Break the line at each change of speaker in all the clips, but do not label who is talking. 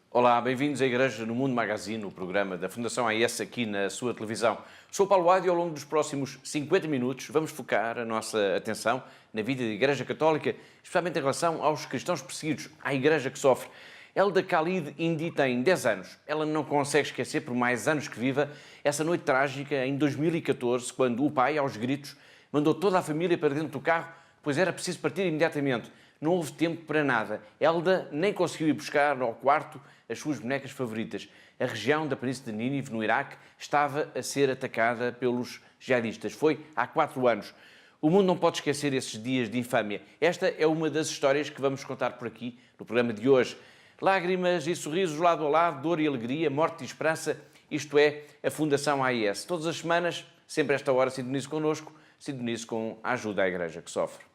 Olá, bem-vindos à Igreja no Mundo Magazine, o programa da Fundação AES aqui na sua televisão. Sou Paulo Adi e ao longo dos próximos 50 minutos vamos focar a nossa atenção na vida da Igreja Católica, especialmente em relação aos cristãos perseguidos, à Igreja que sofre. Elda Khalid Indi tem 10 anos. Ela não consegue esquecer, por mais anos que viva, essa noite trágica em 2014, quando o pai, aos gritos, mandou toda a família para dentro do carro, pois era preciso partir imediatamente. Não houve tempo para nada. Elda nem conseguiu ir buscar ao quarto as suas bonecas favoritas. A região da Península de Nínive, no Iraque, estava a ser atacada pelos jihadistas. Foi há 4 anos. O mundo não pode esquecer esses dias de infâmia. Esta é uma das histórias que vamos contar por aqui no programa de hoje. Lágrimas e sorrisos lado a lado, dor e alegria, morte e esperança. Isto é a Fundação AES. Todas as semanas, sempre a esta hora, sintonize connosco, sintonize com a ajuda à Igreja que sofre.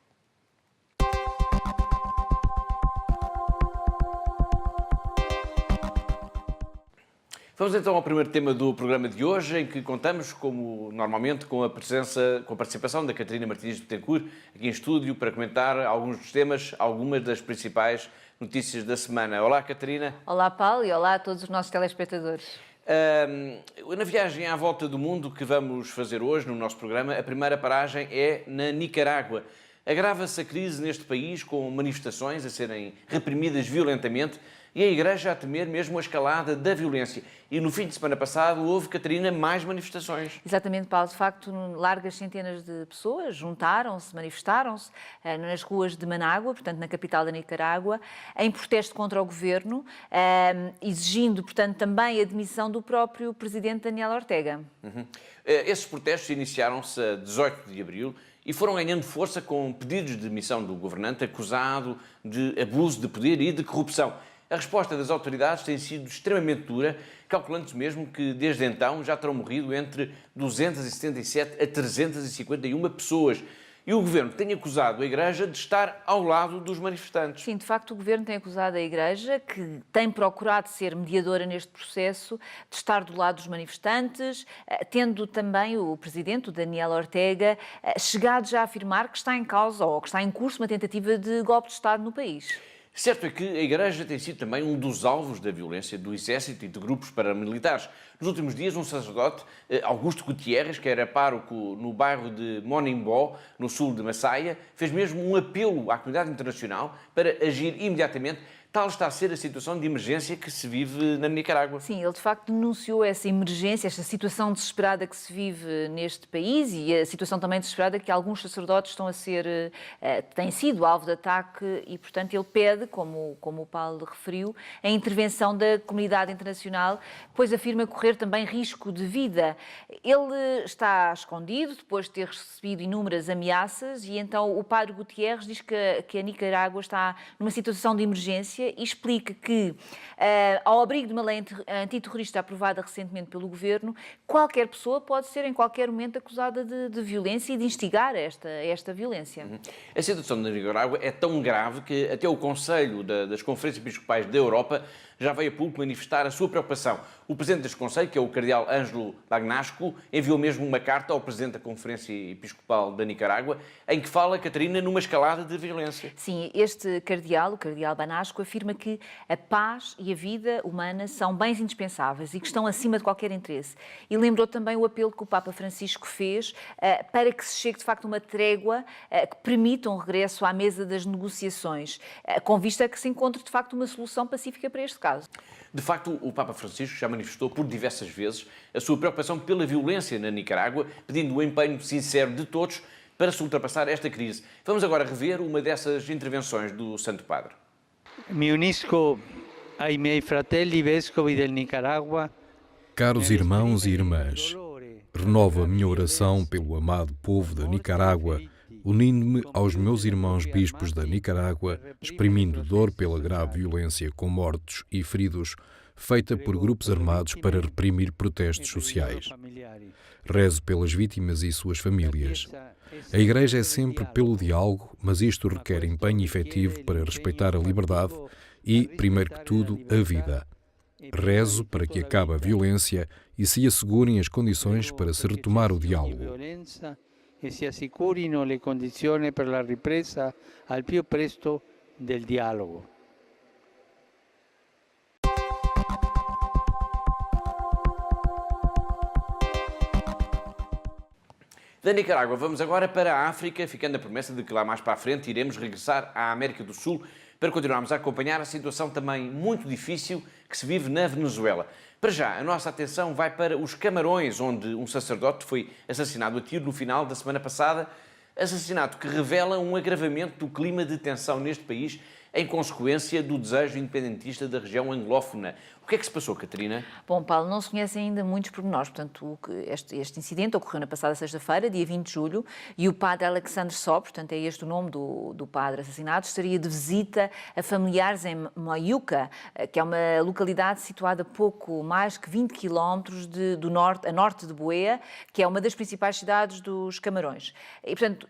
Vamos então ao primeiro tema do programa de hoje, em que contamos, como normalmente, com a participação da Catarina Martins de Betancourt, aqui em estúdio, para comentar alguns dos temas, algumas das principais notícias da semana. Olá, Catarina.
Olá, Paulo, e olá a todos os nossos telespectadores.
Na viagem à volta do mundo que vamos fazer hoje no nosso programa, a primeira paragem é na Nicarágua. Agrava-se a crise neste país, com manifestações a serem reprimidas violentamente e a Igreja a temer mesmo a escalada da violência. E no fim de semana passado houve, Catarina, mais manifestações.
Exatamente, Paulo. De facto, largas centenas de pessoas juntaram-se, manifestaram-se nas ruas de Manágua, portanto, na capital da Nicarágua, em protesto contra o governo, exigindo, portanto, também a demissão do próprio presidente Daniel Ortega.
Esses protestos iniciaram-se a 18 de abril e foram ganhando força com pedidos de demissão do governante acusado de abuso de poder e de corrupção. A resposta das autoridades tem sido extremamente dura, calculando-se mesmo que desde então já terão morrido entre 277 a 351 pessoas. E o Governo tem acusado a Igreja de estar ao lado dos manifestantes.
Sim, de facto o Governo tem acusado a Igreja, que tem procurado ser mediadora neste processo, de estar do lado dos manifestantes, tendo também o Presidente, o Daniel Ortega, chegado já a afirmar que está em causa ou que está em curso uma tentativa de golpe de Estado no país.
Certo é que a Igreja tem sido também um dos alvos da violência do Exército e de grupos paramilitares. Nos últimos dias, um sacerdote, Augusto Gutierrez, que era pároco no bairro de Monimbó, no sul de Massaia, fez mesmo um apelo à comunidade internacional para agir imediatamente. Tal está a ser a situação de emergência que se vive na Nicarágua.
Sim, ele de facto denunciou essa emergência, esta situação desesperada que se vive neste país e a situação também desesperada que alguns sacerdotes têm sido alvo de ataque e, portanto, ele pede, como o Paulo referiu, a intervenção da comunidade internacional, pois afirma correr também risco de vida. Ele está escondido depois de ter recebido inúmeras ameaças e então o padre Gutierrez diz que a Nicarágua está numa situação de emergência e explica que, ao abrigo de uma lei antiterrorista aprovada recentemente pelo Governo, qualquer pessoa pode ser em qualquer momento acusada de violência e de instigar esta violência.
A situação da Nicarágua é tão grave que até o Conselho das Conferências Episcopais da Europa já veio a público manifestar a sua preocupação. O Presidente deste Conselho, que é o Cardeal Ângelo Bagnasco, enviou mesmo uma carta ao Presidente da Conferência Episcopal da Nicarágua, em que fala, Catarina, numa escalada de violência.
Sim, este Cardeal, o Cardeal Bagnasco, afirma que a paz e a vida humana são bens indispensáveis e que estão acima de qualquer interesse. E lembrou também o apelo que o Papa Francisco fez para que se chegue, de facto, a uma trégua que permita um regresso à mesa das negociações, com vista a que se encontre, de facto, uma solução pacífica para este caso.
De facto, o Papa Francisco já manifestou por diversas vezes a sua preocupação pela violência na Nicarágua, pedindo o empenho sincero de todos para se ultrapassar esta crise. Vamos agora rever uma dessas intervenções do Santo Padre.
Mi unisco ai miei fratelli vescovi del Nicarágua.
Caros irmãos e irmãs, renovo a minha oração pelo amado povo da Nicarágua, unindo-me aos meus irmãos bispos da Nicarágua, exprimindo dor pela grave violência com mortos e feridos, feita por grupos armados para reprimir protestos sociais. Rezo pelas vítimas e suas famílias. A Igreja é sempre pelo diálogo, mas isto requer empenho efetivo para respeitar a liberdade e, primeiro que tudo, a vida. Rezo para que acabe a violência e se assegurem as condições para se retomar o diálogo.
E si assicurino le condizioni per la ripresa al più presto del dialogo.
Da Nicarágua vamos agora para a África, ficando a promessa de que lá mais para a frente iremos regressar à América do Sul para continuarmos a acompanhar a situação também muito difícil que se vive na Venezuela. Para já, a nossa atenção vai para os Camarões, onde um sacerdote foi assassinado a tiro no final da semana passada, assassinato que revela um agravamento do clima de tensão neste país em consequência do desejo independentista da região anglófona. O que é que se passou, Catarina?
Bom, Paulo, não se conhecem ainda muitos pormenores. Portanto, este incidente ocorreu na passada sexta-feira, dia 20 de julho, e o padre Alexandre Só, portanto é este o nome do padre assassinado, estaria de visita a familiares em Moyuca, que é uma localidade situada a pouco mais que 20 quilómetros a norte de Buea, que é uma das principais cidades dos Camarões. E, portanto,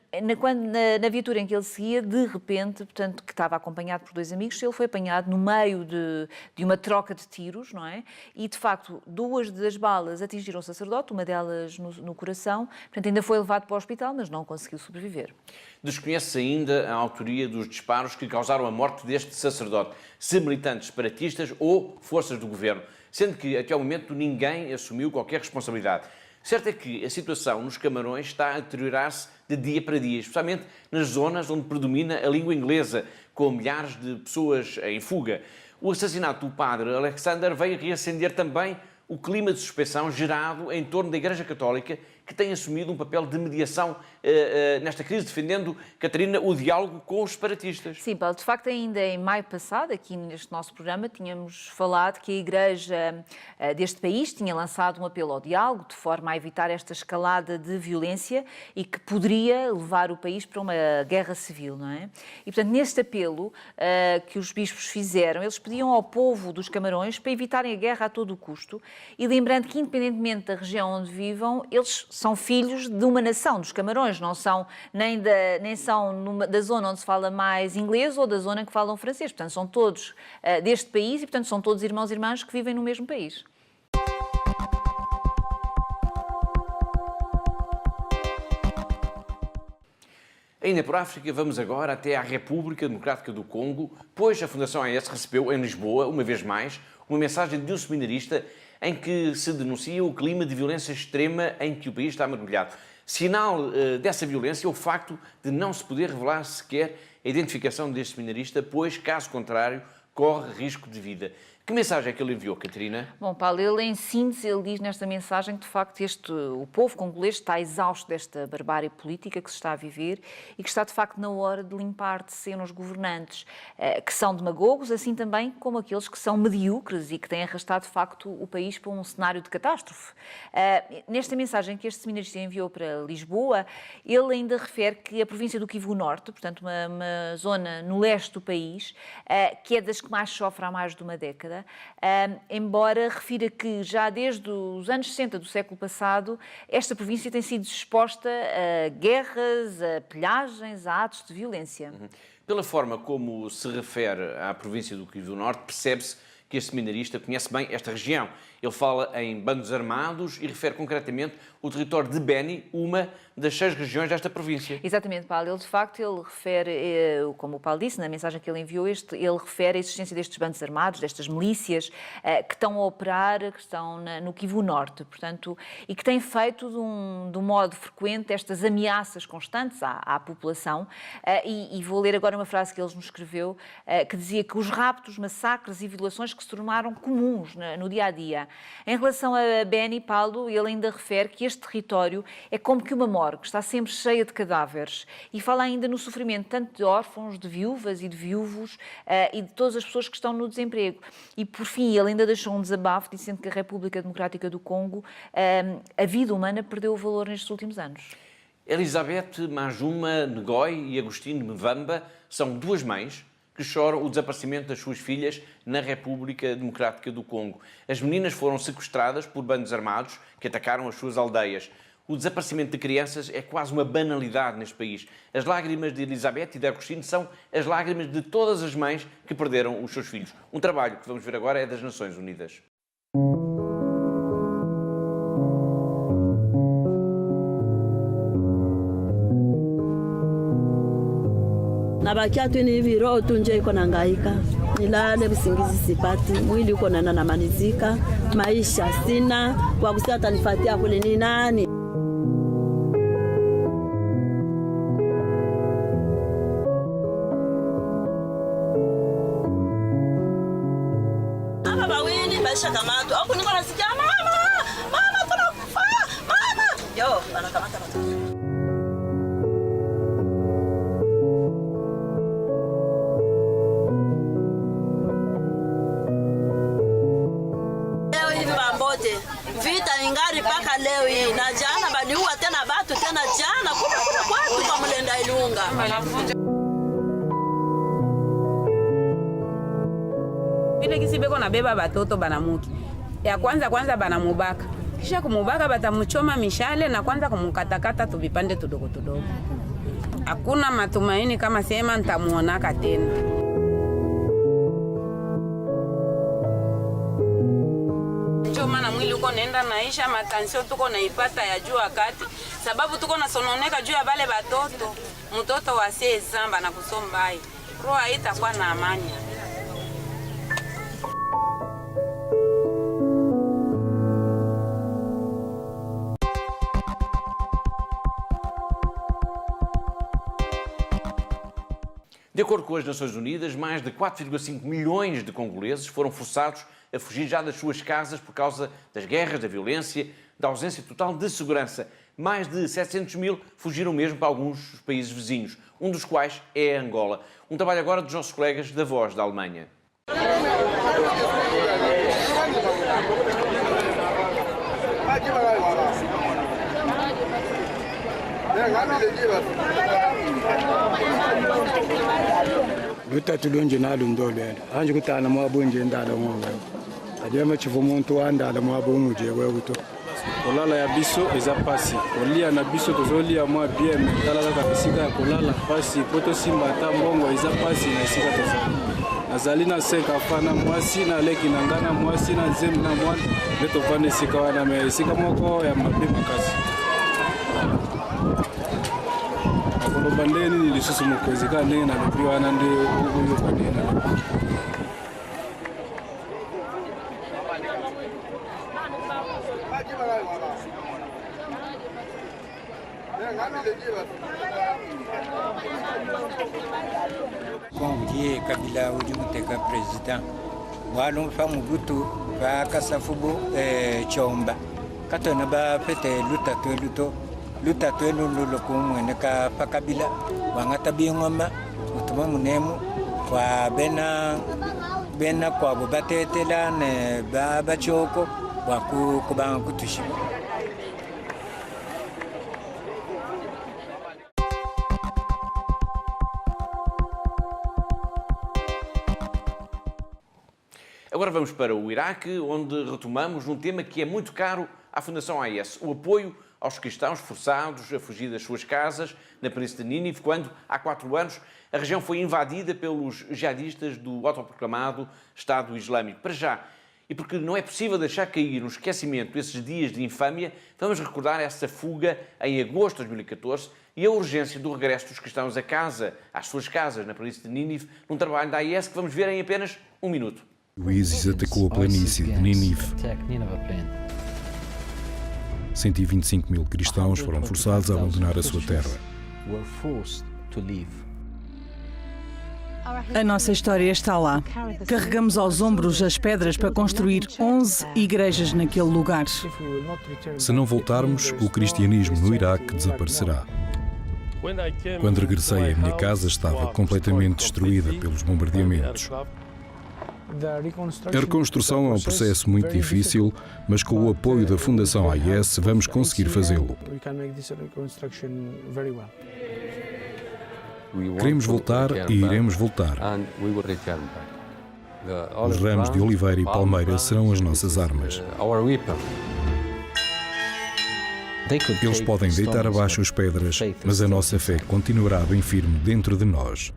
na viatura em que ele seguia, de repente, portanto, que estava acompanhado por dois amigos, ele foi apanhado no meio de uma troca de tiros, não é? E, de facto, duas das balas atingiram o sacerdote, uma delas no coração, portanto, ainda foi levado para o hospital, mas não conseguiu sobreviver.
Desconhece-se ainda a autoria dos disparos que causaram a morte deste sacerdote, se militantes separatistas ou forças do governo, sendo que, até ao momento, ninguém assumiu qualquer responsabilidade. Certo é que a situação nos Camarões está a deteriorar-se de dia para dia, especialmente nas zonas onde predomina a língua inglesa, com milhares de pessoas em fuga. O assassinato do padre Alexander veio reacender também o clima de suspeição gerado em torno da Igreja Católica, que tem assumido um papel de mediação nesta crise, defendendo, Catarina, o diálogo com os separatistas.
Sim, Paulo, de facto, ainda em maio passado, aqui neste nosso programa, tínhamos falado que a Igreja deste país tinha lançado um apelo ao diálogo, de forma a evitar esta escalada de violência e que poderia levar o país para uma guerra civil, não é? E, portanto, neste apelo que os bispos fizeram, eles pediam ao povo dos Camarões para evitarem a guerra a todo o custo e lembrando que, independentemente da região onde vivam, eles são filhos de uma nação, dos Camarões, não são nem são da zona onde se fala mais inglês ou da zona que falam francês. Portanto, são todos deste país e, portanto, são todos irmãos e irmãs que vivem no mesmo país.
Ainda por África, vamos agora até à República Democrática do Congo, pois a Fundação AES recebeu em Lisboa, uma vez mais, uma mensagem de um seminarista em que se denuncia o clima de violência extrema em que o país está mergulhado. Sinal dessa violência é o facto de não se poder revelar sequer a identificação deste seminarista, pois, caso contrário, corre risco de vida. Que mensagem é que ele enviou, Catarina?
Bom, Paulo, ele em síntese, ele diz nesta mensagem que, de facto, o povo congolês está exausto desta barbárie política que se está a viver e que está, de facto, na hora de limpar de cena os governantes, que são demagogos, assim também como aqueles que são medíocres e que têm arrastado, de facto, o país para um cenário de catástrofe. Nesta mensagem que este seminarista enviou para Lisboa, ele ainda refere que a província do Kivu Norte, portanto, uma zona no leste do país, que é das que mais sofre há mais de uma década, embora refira que já desde os anos 60 do século passado, esta província tem sido exposta a guerras, a pilhagens, a atos de violência.
Pela forma como se refere à província do Kivu Norte, percebe-se que este seminarista conhece bem esta região. Ele fala em bandos armados e refere concretamente o território de Beni, uma das 6 regiões desta província.
Exatamente, Paulo. Ele, de facto, ele refere, como o Paulo disse, na mensagem que ele enviou, ele refere a existência destes bandos armados, destas milícias que estão a operar, que estão no Kivu Norte, portanto, e que têm feito de um modo frequente estas ameaças constantes à população. E vou ler agora uma frase que ele nos escreveu, que dizia que os raptos, massacres e violações que se tornaram comuns no dia-a-dia. Em relação a Beni, Paulo, ele ainda refere que este território é como que uma morgue, está sempre cheia de cadáveres e fala ainda no sofrimento tanto de órfãos, de viúvas e de viúvos e de todas as pessoas que estão no desemprego. E, por fim, ele ainda deixou um desabafo dizendo que a República Democrática do Congo, a vida humana perdeu o valor nestes últimos anos.
Elizabeth Majuma Ngoi e Agostinho Mvamba são duas mães que choram o desaparecimento das suas filhas na República Democrática do Congo. As meninas foram sequestradas por bandos armados que atacaram as suas aldeias. O desaparecimento de crianças é quase uma banalidade neste país. As lágrimas de Elizabeth e de Agostinho são as lágrimas de todas as mães que perderam os seus filhos. Um trabalho que vamos ver agora é das Nações Unidas.
Nabakia tu ni hivi, roho tu nje iko nangaika, nilale usingizi sipati, mwili uko nanamalizika, maisha sina, kwa kusema atanifuatia kule ni nani? baisha kamatu hapo niko nasikia mama tunakufa mama yo anakamata watoto. Leo hivi Bambote vita ingari paka leo hii na jana baliua tena batu tena jana kuna kwatu kwa Mlenda Ilunga.
Vile kisi beko na beba batoto banamuki. Ya kwanza banamubaka. Kisha kumubaka batamuchoma mishale na kwanza kumukatakata tuvipande tudogo tudogo. Hakuna matumaini kama sema nitamuonaka tena. Choma na mwili uko nenda naisha matansio tuko naipata ya juu wakati sababu tuko nasononeka juu ya bale batoto. Mtoto wa sezamba na kusombai. Roho haitakuwa na amani.
De acordo com as Nações Unidas, mais de 4,5 milhões de congoleses foram forçados a fugir já das suas casas por causa das guerras, da violência, da ausência total de segurança. Mais de 700 mil fugiram mesmo para alguns países vizinhos, um dos quais é a Angola. Um trabalho agora dos nossos colegas da Voz da Alemanha.
Luta tulunje nalo ndolelo anje kutana mwabunje ndalo ngoba ajema chivumuntu wandala mwabunje webuto
kolala ya biso eza pasi kolia na biso tozolia mwa bien tala kaka bisika ya kolala pasi poto simba ata mbongo eza pasi na esika tozali nazali na 5 afana mwasi na leki na ngana mwasi na nzembe na mwana nde tovanda esika wana me esika moko ya mabe makasi akoloba nde nini lisusu mokonzi kaka ndenge nalobi wana nde oyoka ndenge nalobi.
Convier Kabila ujumuteka president walon famu butu ba kasafubu chomba katona ba pete luta to lulu kumwene ka pakabila wangata bingoma utuma munemu kwa bena kwa bobatetela ne ba choko wakubanga kutushiba.
Agora vamos para o Iraque, onde retomamos um tema que é muito caro à Fundação AES, o apoio aos cristãos forçados a fugir das suas casas na Península de Nínive, quando, há 4 anos, a região foi invadida pelos jihadistas do autoproclamado Estado Islâmico. Para já, e porque não é possível deixar cair no esquecimento esses dias de infâmia, vamos recordar essa fuga em agosto de 2014 e a urgência do regresso dos cristãos a casa, às suas casas na Península de Nínive, num trabalho da AES que vamos ver em apenas 1 minuto.
O ISIS atacou a planície de Nínive. 125 mil cristãos foram forçados a abandonar a sua terra.
A nossa história está lá. Carregamos aos ombros as pedras para construir 11 igrejas naquele lugar.
Se não voltarmos, o cristianismo no Iraque desaparecerá. Quando regressei, a minha casa estava completamente destruída pelos bombardeamentos. A reconstrução é um processo muito difícil, mas com o apoio da Fundação AES vamos conseguir fazê-lo. Queremos voltar e iremos voltar. Os ramos de oliveira e palmeira serão as nossas armas. Eles podem deitar abaixo as pedras, mas a nossa fé continuará bem firme dentro de nós.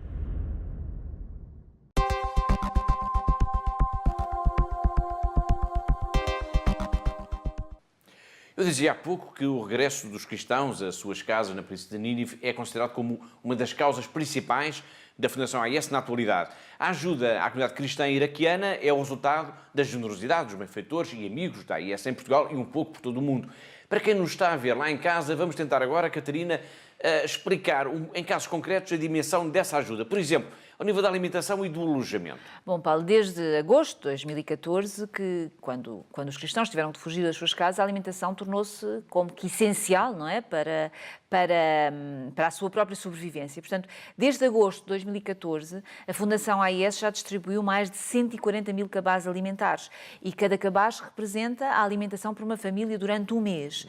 Eu dizia há pouco que o regresso dos cristãos às suas casas na Península de Nínive é considerado como uma das causas principais da Fundação AES na atualidade. A ajuda à comunidade cristã iraquiana é o resultado da generosidade dos benfeitores e amigos da AES em Portugal e um pouco por todo o mundo. Para quem nos está a ver lá em casa, vamos tentar agora, Catarina, explicar em casos concretos a dimensão dessa ajuda. Por exemplo, ao nível da alimentação e do alojamento?
Bom, Paulo, desde agosto de 2014, quando os cristãos tiveram de fugir das suas casas, a alimentação tornou-se como que essencial, não é? Para a sua própria sobrevivência. Portanto, desde agosto de 2014, a Fundação AIS já distribuiu mais de 140 mil cabazes alimentares e cada cabaz representa a alimentação para uma família durante um mês.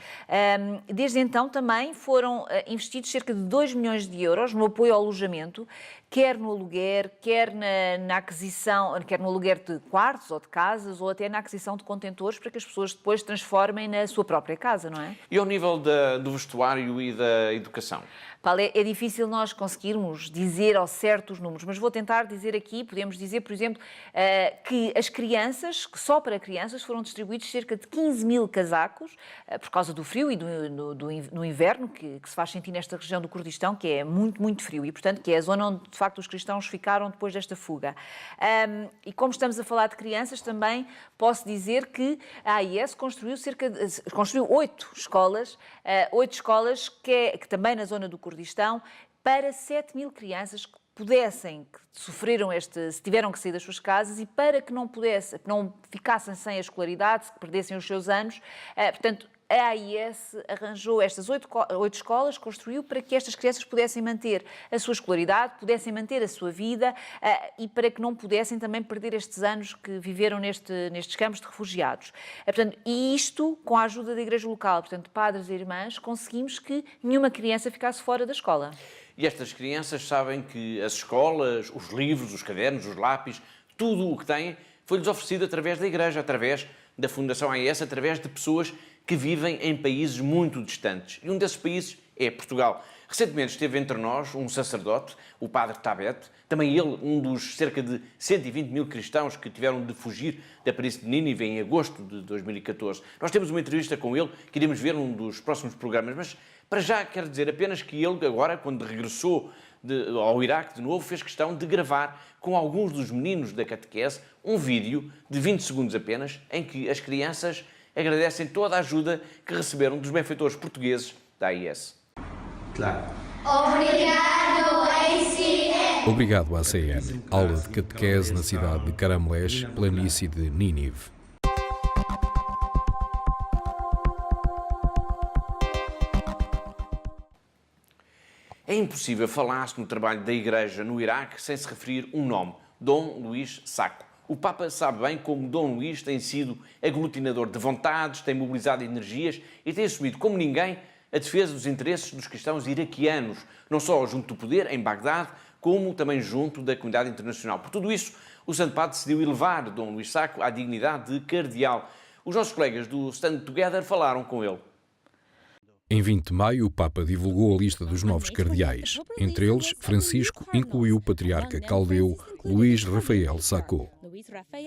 Desde então também foram investidos cerca de 2 milhões de euros no apoio ao alojamento, quer no aluguer, quer na aquisição, quer no aluguer de quartos ou de casas, ou até na aquisição de contentores para que as pessoas depois transformem na sua própria casa, não é?
E ao nível do vestuário e da educação?
Paulo, é difícil nós conseguirmos dizer ao certo os números, mas vou tentar dizer aqui, podemos dizer, por exemplo, que as crianças, que só para crianças, foram distribuídos cerca de 15 mil casacos, por causa do frio e no inverno, que se faz sentir nesta região do Kurdistão, que é muito, muito frio, e portanto que é a zona onde, de facto, os cristãos ficaram depois desta fuga. E como estamos a falar de crianças, também posso dizer que a AIS construiu 8 escolas, que também na zona do Kurdistão, para 7 mil crianças que tiveram que sair das suas casas e para que não ficassem sem a escolaridade, que perdessem os seus anos. Portanto, a AIS arranjou estas 8 escolas, construiu para que estas crianças pudessem manter a sua escolaridade, pudessem manter a sua vida e para que não pudessem também perder estes anos que viveram nestes campos de refugiados. Portanto, e isto com a ajuda da Igreja local, portanto, padres e irmãs, conseguimos que nenhuma criança ficasse fora da escola.
E estas crianças sabem que as escolas, os livros, os cadernos, os lápis, tudo o que têm, foi-lhes oferecido através da Igreja, através da Fundação AIS, através de pessoas que vivem em países muito distantes. E um desses países é Portugal. Recentemente esteve entre nós um sacerdote, o padre Tabet, também ele um dos cerca de 120 mil cristãos que tiveram de fugir da planície de Nínive em agosto de 2014. Nós temos uma entrevista com ele, que iremos ver num dos próximos programas, mas para já quero dizer apenas que ele agora, quando regressou ao Iraque de novo, fez questão de gravar com alguns dos meninos da catequese um vídeo de 20 segundos apenas, em que as crianças agradecem toda a ajuda que receberam dos benfeitores portugueses da AIS.
Claro.
Obrigado, ACN. Aula de catequese na cidade de Caramlés, planície de Nínive.
É impossível falar-se no trabalho da Igreja no Iraque sem se referir um nome, Dom Luís Sacco. O Papa sabe bem como Dom Luís tem sido aglutinador de vontades, tem mobilizado energias e tem assumido como ninguém a defesa dos interesses dos cristãos iraquianos, não só junto do poder, em Bagdade, como também junto da comunidade internacional. Por tudo isso, o Santo Padre decidiu elevar Dom Luís Sacco à dignidade de cardeal. Os nossos colegas do Stand Together falaram com ele.
Em 20 de maio, o Papa divulgou a lista dos novos cardeais. Entre eles, Francisco incluiu o patriarca caldeu Luís Rafael Sacco.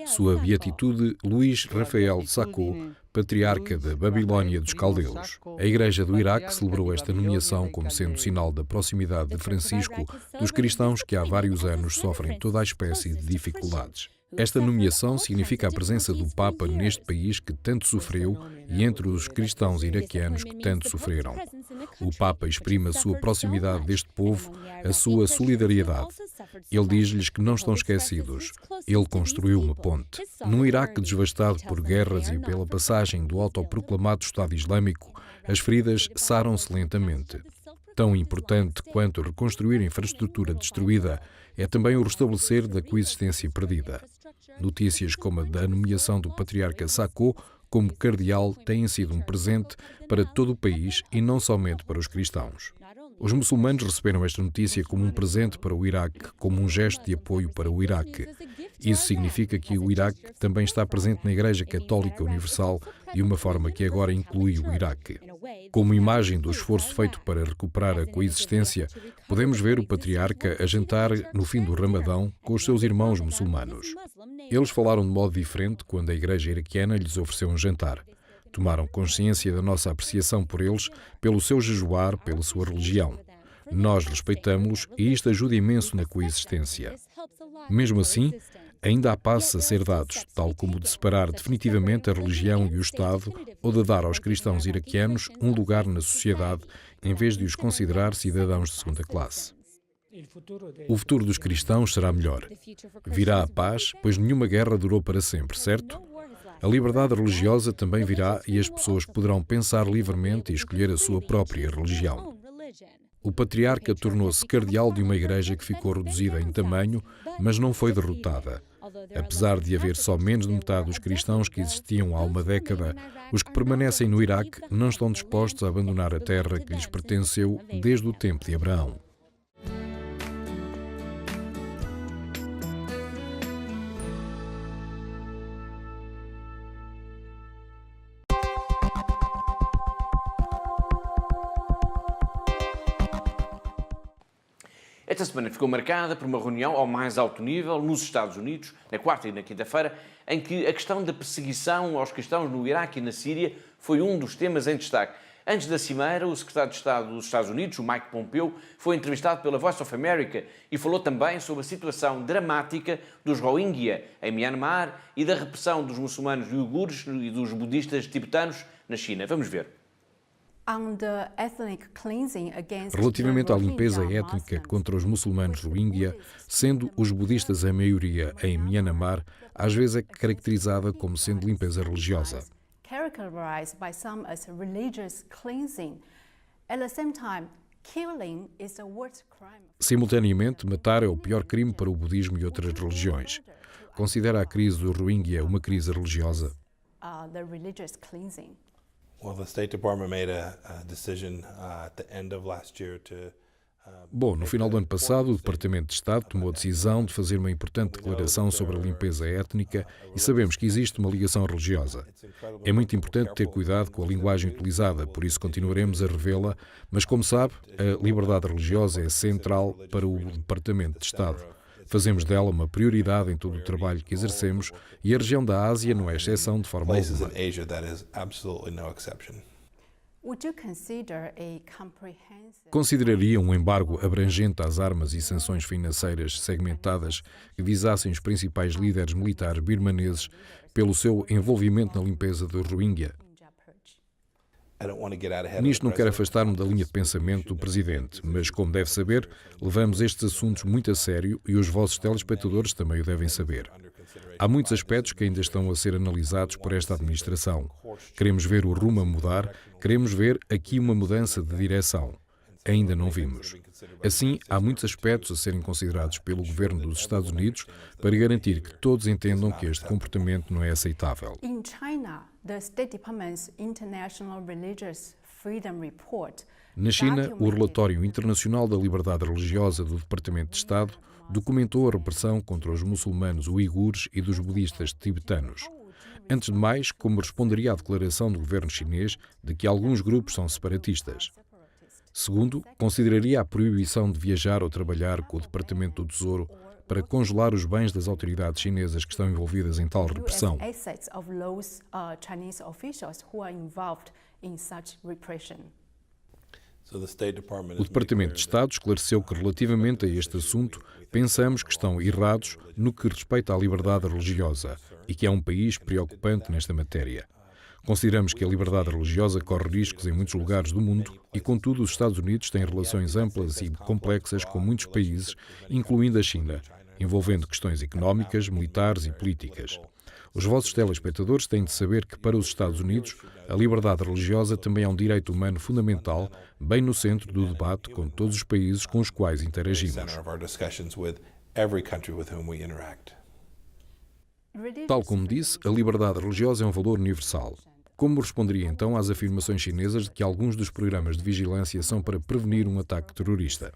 Sua beatitude, Luís Rafael Sacco, patriarca da Babilónia dos Caldeus. A Igreja do Iraque celebrou esta nomeação como sendo sinal da proximidade de Francisco dos cristãos que há vários anos sofrem toda a espécie de dificuldades. Esta nomeação significa a presença do Papa neste país que tanto sofreu e entre os cristãos iraquianos que tanto sofreram. O Papa exprime a sua proximidade deste povo, a sua solidariedade. Ele diz-lhes que não estão esquecidos. Ele construiu uma ponte. Num Iraque devastado por guerras e pela passagem do autoproclamado Estado Islâmico, as feridas saram-se lentamente. Tão importante quanto reconstruir a infraestrutura destruída é também o restabelecer da coexistência perdida. Notícias como a da nomeação do patriarca Sacco como cardeal têm sido um presente para todo o país e não somente para os cristãos. Os muçulmanos receberam esta notícia como um presente para o Iraque, como um gesto de apoio para o Iraque. Isso significa que o Iraque também está presente na Igreja Católica Universal de uma forma que agora inclui o Iraque. Como imagem do esforço feito para recuperar a coexistência, podemos ver o patriarca a jantar no fim do Ramadão com os seus irmãos muçulmanos. Eles falaram de modo diferente quando a Igreja iraquiana lhes ofereceu um jantar. Tomaram consciência da nossa apreciação por eles, pelo seu jejuar, pela sua religião. Nós respeitamos-los e isto ajuda imenso na coexistência. Mesmo assim, ainda há passos a ser dados, tal como de separar definitivamente a religião e o Estado ou de dar aos cristãos iraquianos um lugar na sociedade em vez de os considerar cidadãos de segunda classe. O futuro dos cristãos será melhor. Virá a paz, pois nenhuma guerra durou para sempre, certo? A liberdade religiosa também virá e as pessoas poderão pensar livremente e escolher a sua própria religião. O patriarca tornou-se cardeal de uma igreja que ficou reduzida em tamanho, mas não foi derrotada. Apesar de haver só menos de metade dos cristãos que existiam há uma década, os que permanecem no Iraque não estão dispostos a abandonar a terra que lhes pertenceu desde o tempo de Abraão.
Esta semana ficou marcada por uma reunião ao mais alto nível nos Estados Unidos, na quarta e na quinta-feira, em que a questão da perseguição aos cristãos no Iraque e na Síria foi um dos temas em destaque. Antes da cimeira, o secretário de Estado dos Estados Unidos, o Mike Pompeo, foi entrevistado pela Voice of America e falou também sobre a situação dramática dos Rohingya em Myanmar e da repressão dos muçulmanos uigures e dos budistas tibetanos na China. Vamos ver.
Relativamente à limpeza étnica contra os muçulmanos Rohingya, sendo os budistas a maioria em Myanmar, às vezes é caracterizada como sendo limpeza religiosa. Simultaneamente, matar é o pior crime para o budismo e outras religiões. Considera a crise do Rohingya uma crise religiosa? Bom, no final do ano passado, o Departamento de Estado tomou a decisão de fazer uma importante declaração sobre a limpeza étnica e sabemos que existe uma ligação religiosa. É muito importante ter cuidado com a linguagem utilizada, por isso continuaremos a revê-la, mas como sabe, a liberdade religiosa é central para o Departamento de Estado. Fazemos dela uma prioridade em todo o trabalho que exercemos e a região da Ásia não é exceção de forma alguma. Consideraria um embargo abrangente às armas e sanções financeiras segmentadas que visassem os principais líderes militares birmaneses pelo seu envolvimento na limpeza do Rohingya? Nisto não quero afastar-me da linha de pensamento do Presidente, mas, como deve saber, levamos estes assuntos muito a sério e os vossos telespectadores também o devem saber. Há muitos aspectos que ainda estão a ser analisados por esta administração. Queremos ver o rumo a mudar, queremos ver aqui uma mudança de direção. Ainda não vimos. Assim, há muitos aspectos a serem considerados pelo governo dos Estados Unidos para garantir que todos entendam que este comportamento não é aceitável. Na China, o Relatório Internacional da Liberdade Religiosa do Departamento de Estado documentou a repressão contra os muçulmanos uigures e dos budistas tibetanos. Antes de mais, como responderia à declaração do governo chinês de que alguns grupos são separatistas? Segundo, consideraria a proibição de viajar ou trabalhar com o Departamento do Tesouro para congelar os bens das autoridades chinesas que estão envolvidas em tal repressão. O Departamento de Estado esclareceu que, relativamente a este assunto, pensamos que estão errados no que respeita à liberdade religiosa e que é um país preocupante nesta matéria. Consideramos que a liberdade religiosa corre riscos em muitos lugares do mundo e, contudo, os Estados Unidos têm relações amplas e complexas com muitos países, incluindo a China, envolvendo questões económicas, militares e políticas. Os vossos telespectadores têm de saber que, para os Estados Unidos, a liberdade religiosa também é um direito humano fundamental, bem no centro do debate com todos os países com os quais interagimos. Tal como disse, a liberdade religiosa é um valor universal. Como responderia então às afirmações chinesas de que alguns dos programas de vigilância são para prevenir um ataque terrorista?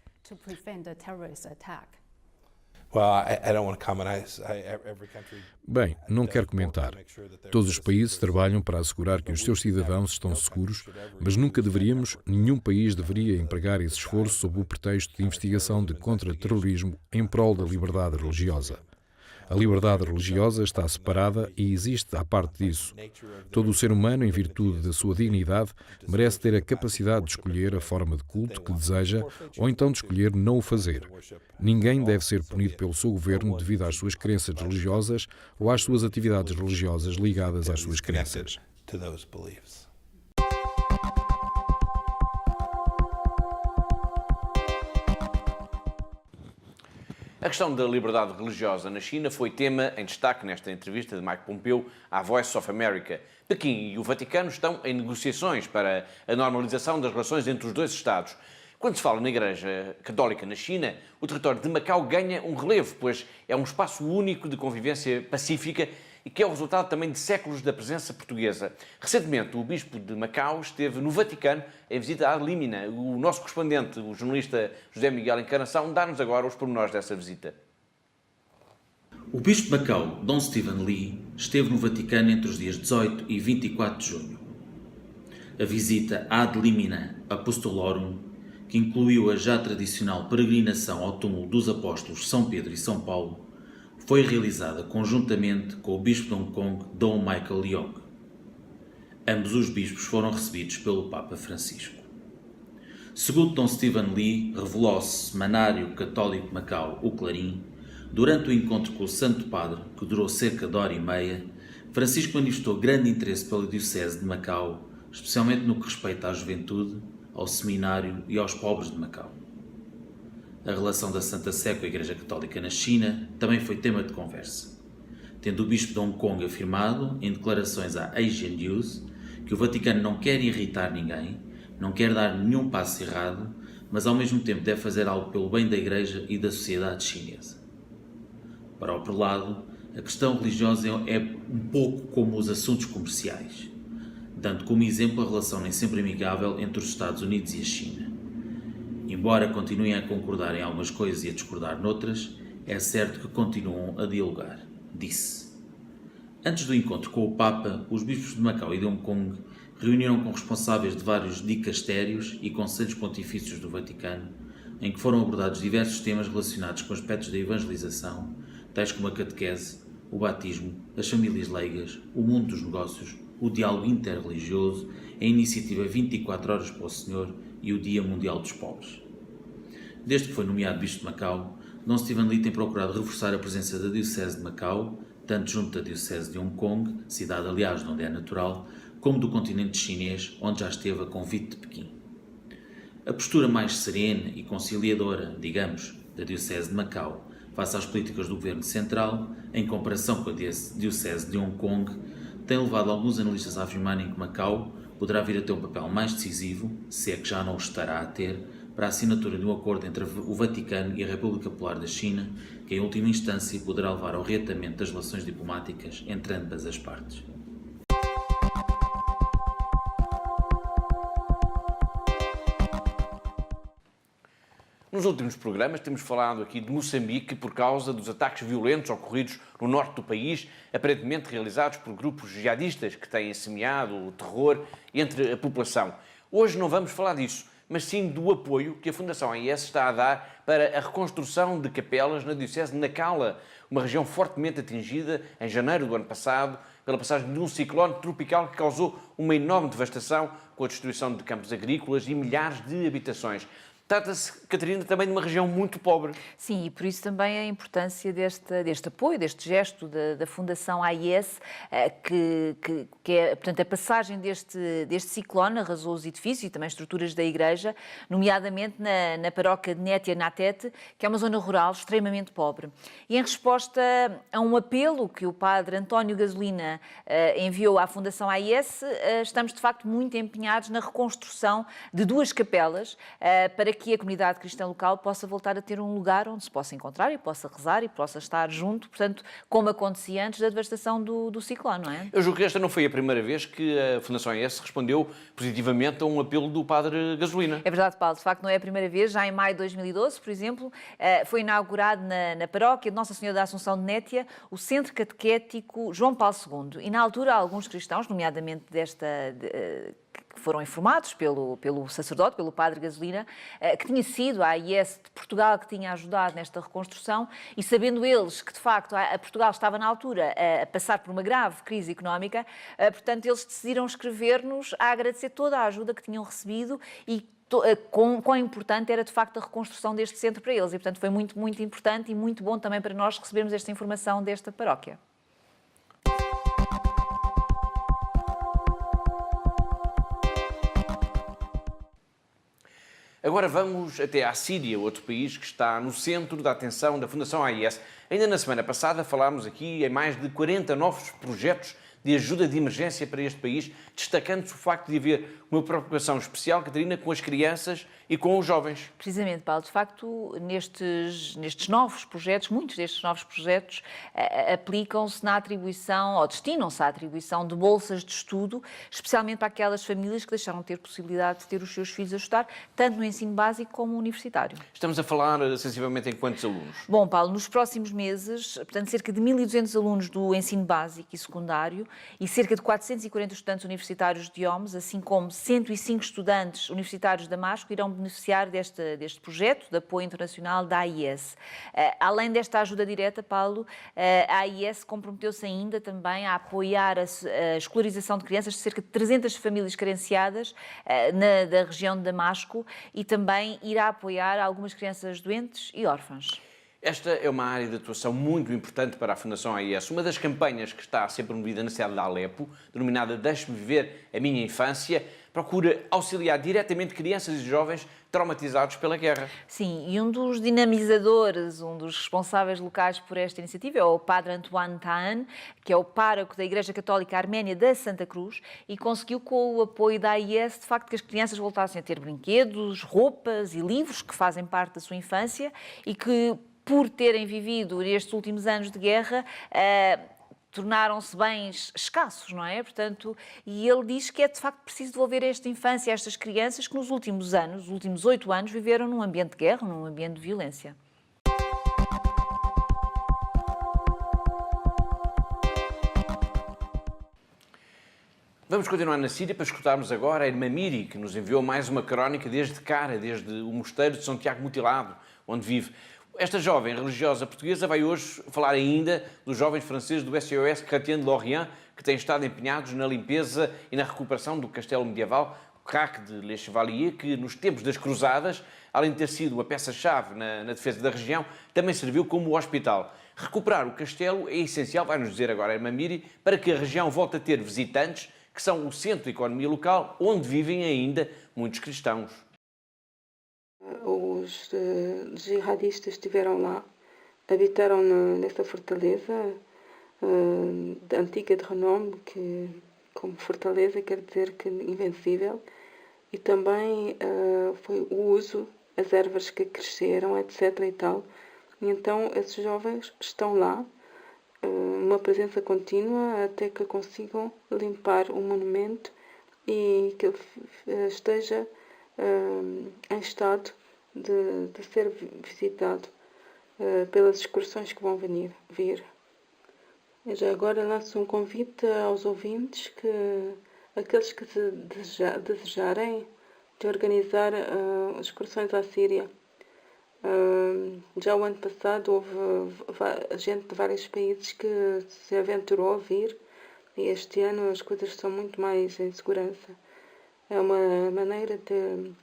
Bem, não quero comentar. Todos os países trabalham para assegurar que os seus cidadãos estão seguros, mas nunca deveríamos, nenhum país deveria empregar esse esforço sob o pretexto de investigação de contra-terrorismo em prol da liberdade religiosa. A liberdade religiosa está separada e existe à parte disso. Todo o ser humano, em virtude da sua dignidade, merece ter a capacidade de escolher a forma de culto que deseja ou então de escolher não o fazer. Ninguém deve ser punido pelo seu governo devido às suas crenças religiosas ou às suas atividades religiosas ligadas às suas crenças.
A questão da liberdade religiosa na China foi tema em destaque nesta entrevista de Mike Pompeo à Voice of America. Pequim e o Vaticano estão em negociações para a normalização das relações entre os dois Estados. Quando se fala na Igreja Católica na China, o território de Macau ganha um relevo, pois é um espaço único de convivência pacífica e que é o resultado também de séculos da presença portuguesa. Recentemente, o Bispo de Macau esteve no Vaticano em visita ad limina. O nosso correspondente, o jornalista José Miguel Encarnação, dá-nos agora os pormenores dessa visita.
O Bispo de Macau, Dom Stephen Lee, esteve no Vaticano entre os dias 18 e 24 de junho. A visita ad limina apostolorum, que incluiu a já tradicional peregrinação ao túmulo dos apóstolos São Pedro e São Paulo, foi realizada conjuntamente com o Bispo de Hong Kong, Dom Michael Leong. Ambos os bispos foram recebidos pelo Papa Francisco. Segundo Dom Stephen Lee, revelou ao semanário católico de Macau, o Clarim, durante o encontro com o Santo Padre, que durou cerca de hora e meia, Francisco manifestou grande interesse pela Diocese de Macau, especialmente no que respeita à juventude, ao seminário e aos pobres de Macau. A relação da Santa Sé com a Igreja Católica na China também foi tema de conversa, tendo o Bispo de Hong Kong afirmado, em declarações à Asian News, que o Vaticano não quer irritar ninguém, não quer dar nenhum passo errado, mas ao mesmo tempo deve fazer algo pelo bem da Igreja e da sociedade chinesa. Para outro lado, a questão religiosa é um pouco como os assuntos comerciais, dando como exemplo a relação nem sempre amigável entre os Estados Unidos e a China. Embora continuem a concordar em algumas coisas e a discordar noutras, é certo que continuam a dialogar, disse. Antes do encontro com o Papa, os bispos de Macau e de Hong Kong reuniram com responsáveis de vários dicastérios e conselhos pontifícios do Vaticano, em que foram abordados diversos temas relacionados com aspectos da evangelização, tais como a catequese, o batismo, as famílias leigas, o mundo dos negócios, o diálogo interreligioso, a iniciativa 24 Horas para o Senhor e o Dia Mundial dos Pobres. Desde que foi nomeado Bispo de Macau, Dom Stephen Lee tem procurado reforçar a presença da Diocese de Macau, tanto junto da Diocese de Hong Kong, cidade aliás de onde é natural, como do continente chinês, onde já esteve a convite de Pequim. A postura mais serena e conciliadora, digamos, da Diocese de Macau, face às políticas do Governo Central, em comparação com a Diocese de Hong Kong, tem levado alguns analistas a afirmarem que Macau poderá vir a ter um papel mais decisivo, se é que já não o estará a ter, para a assinatura de um acordo entre o Vaticano e a República Popular da China, que em última instância poderá levar ao reatamento das relações diplomáticas entre ambas as partes.
Nos últimos programas temos falado aqui de Moçambique por causa dos ataques violentos ocorridos no norte do país, aparentemente realizados por grupos jihadistas que têm semeado o terror entre a população. Hoje não vamos falar disso, mas sim do apoio que a Fundação AIS está a dar para a reconstrução de capelas na Diocese de Nacala, uma região fortemente atingida em janeiro do ano passado pela passagem de um ciclone tropical que causou uma enorme devastação com a destruição de campos agrícolas e milhares de habitações. Trata-se, Catarina, também de uma região muito pobre.
Sim, e por isso também a importância deste apoio, deste gesto da Fundação AIS, que é, portanto, a passagem deste ciclone arrasou os edifícios e também estruturas da igreja, nomeadamente na paróquia de Nétia Natete, que é uma zona rural extremamente pobre. E em resposta a um apelo que o padre António Gasolina enviou à Fundação AIS, estamos de facto muito empenhados na reconstrução de duas capelas para que a comunidade cristã local possa voltar a ter um lugar onde se possa encontrar e possa rezar e possa estar junto, portanto, como acontecia antes da devastação do ciclone, não é?
Eu julgo que esta não foi a primeira vez que a Fundação AIS respondeu positivamente a um apelo do padre Gasolina.
É verdade, Paulo, de facto não é a primeira vez. Já em maio de 2012, por exemplo, foi inaugurado na paróquia de Nossa Senhora da Assunção de Nétia o Centro Catequético João Paulo II. E na altura alguns cristãos, nomeadamente que foram informados pelo sacerdote, pelo padre Gasolina, que tinha sido a AIS de Portugal que tinha ajudado nesta reconstrução e sabendo eles que, de facto, Portugal estava na altura a passar por uma grave crise económica, portanto, eles decidiram escrever-nos a agradecer toda a ajuda que tinham recebido e quão importante era, de facto, a reconstrução deste centro para eles. E, portanto, foi muito, muito importante e muito bom também para nós recebermos esta informação desta paróquia.
Agora vamos até à Síria, outro país que está no centro da atenção da Fundação AIS. Ainda na semana passada falámos aqui em mais de 40 novos projetos de ajuda de emergência para este país, destacando-se o facto de haver uma preocupação especial, Catarina, com as crianças e com os jovens.
Precisamente, Paulo. De facto, nestes novos projetos, muitos destes novos projetos aplicam-se na atribuição, ou destinam-se à atribuição de bolsas de estudo, especialmente para aquelas famílias que deixaram de ter possibilidade de ter os seus filhos a estudar, tanto no ensino básico como universitário.
Estamos a falar sensivelmente em quantos alunos?
Bom, Paulo, nos próximos meses, portanto, cerca de 1.200 alunos do ensino básico e secundário e cerca de 440 estudantes universitários de OMS, assim como 105 estudantes universitários de Damasco, irão beneficiar deste projeto de apoio internacional da AIS. Além desta ajuda direta, Paulo, a AIS comprometeu-se ainda também a apoiar a escolarização de crianças de cerca de 300 famílias carenciadas da região de Damasco e também irá apoiar algumas crianças doentes e órfãs.
Esta é uma área de atuação muito importante para a Fundação AIS. Uma das campanhas que está a ser promovida na cidade de Alepo, denominada Deixe-me Viver a Minha Infância, procura auxiliar diretamente crianças e jovens traumatizados pela guerra.
Sim, e um dos dinamizadores, um dos responsáveis locais por esta iniciativa é o Padre Antoine Taan, que é o pároco da Igreja Católica Arménia da Santa Cruz, e conseguiu, com o apoio da AIS, de facto, que as crianças voltassem a ter brinquedos, roupas e livros que fazem parte da sua infância e que, por terem vivido nestes últimos anos de guerra, tornaram-se bens escassos, não é? Portanto, e ele diz que é de facto preciso devolver esta infância a estas crianças que nos últimos anos, os últimos 8 anos, viveram num ambiente de guerra, num ambiente de violência.
Vamos continuar na Síria para escutarmos agora a irmã Miri, que nos enviou mais uma crónica desde Cara, desde o mosteiro de São Tiago Mutilado, onde vive. Esta jovem religiosa portuguesa vai hoje falar ainda dos jovens franceses do SOS Chrétien de Lorient, que têm estado empenhados na limpeza e na recuperação do castelo medieval Crac de Les Chevaliers, que nos tempos das Cruzadas, além de ter sido uma peça-chave na defesa da região, também serviu como hospital. Recuperar o castelo é essencial, vai nos dizer agora a irmã Miri, para que a região volte a ter visitantes, que são o centro da economia local, onde vivem ainda muitos cristãos.
Os jihadistas estiveram lá, habitaram nessa fortaleza antiga de renome, que como fortaleza quer dizer que invencível, e também foi o uso, as ervas que cresceram, etc. e tal. E então esses jovens estão lá, uma presença contínua, até que consigam limpar o monumento e que ele esteja em estado de ser visitado pelas excursões que vão vir. Eu já agora lanço um convite aos ouvintes, aqueles que desejarem de organizar excursões à Síria. Já o ano passado houve gente de vários países que se aventurou a vir, e este ano as coisas são muito mais em segurança. É uma maneira de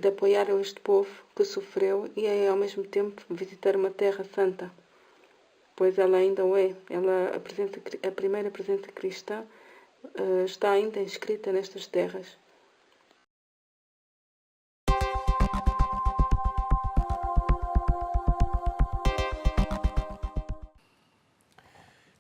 apoiar este povo que sofreu e ao mesmo tempo visitar uma terra santa, pois ela ainda o é. A primeira presença cristã está ainda inscrita nestas terras.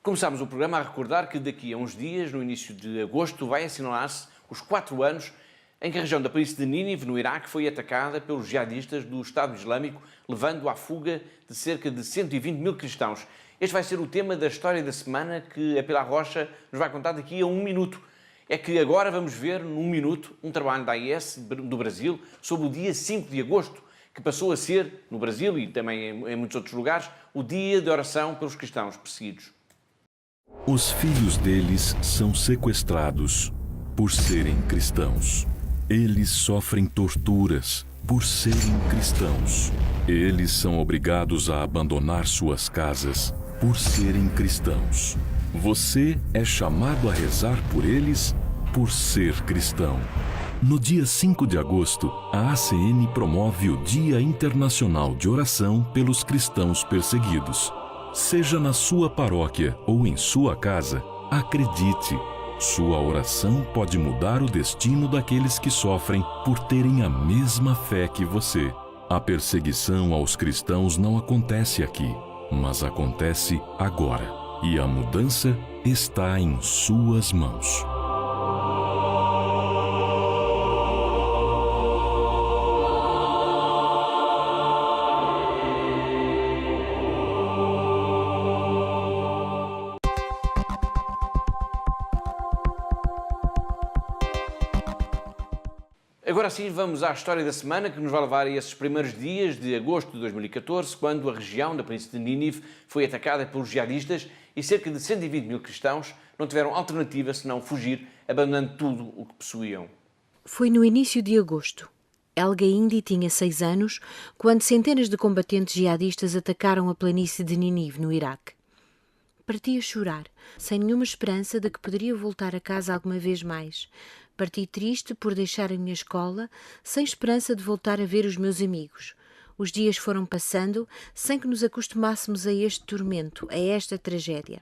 Começámos o programa a recordar que daqui a uns dias, no início de agosto, vai assinalar-se os 4 anos em que a região da planície de Nínive, no Iraque, foi atacada pelos jihadistas do Estado Islâmico, levando à fuga de cerca de 120 mil cristãos. Este vai ser o tema da história da semana que a Pilar Rocha nos vai contar daqui a 1 minuto. É que agora vamos ver, num minuto, um trabalho da AIS do Brasil sobre o dia 5 de agosto, que passou a ser, no Brasil e também em muitos outros lugares, o dia de oração pelos cristãos perseguidos.
Os filhos deles são sequestrados por serem cristãos. Eles sofrem torturas por serem cristãos. Eles são obrigados a abandonar suas casas por serem cristãos. Você é chamado a rezar por eles por ser cristão. No dia 5 de agosto, a ACN promove o Dia Internacional de Oração pelos Cristãos Perseguidos. Seja na sua paróquia ou em sua casa, acredite, Sua oração pode mudar o destino daqueles que sofrem por terem a mesma fé que você. A perseguição aos cristãos não acontece aqui, mas acontece agora. E a mudança está em suas mãos.
Agora sim, vamos à história da semana que nos vai levar a esses primeiros dias de agosto de 2014, quando a região da Planície de Nínive foi atacada pelos jihadistas e cerca de 120 mil cristãos não tiveram alternativa senão fugir, abandonando tudo o que possuíam.
Foi no início de agosto. Helga Indy tinha 6 anos quando centenas de combatentes jihadistas atacaram a planície de Nínive, no Iraque. Parti a chorar, sem nenhuma esperança de que poderia voltar a casa alguma vez mais. Parti triste por deixar a minha escola, sem esperança de voltar a ver os meus amigos. Os dias foram passando sem que nos acostumássemos a este tormento, a esta tragédia.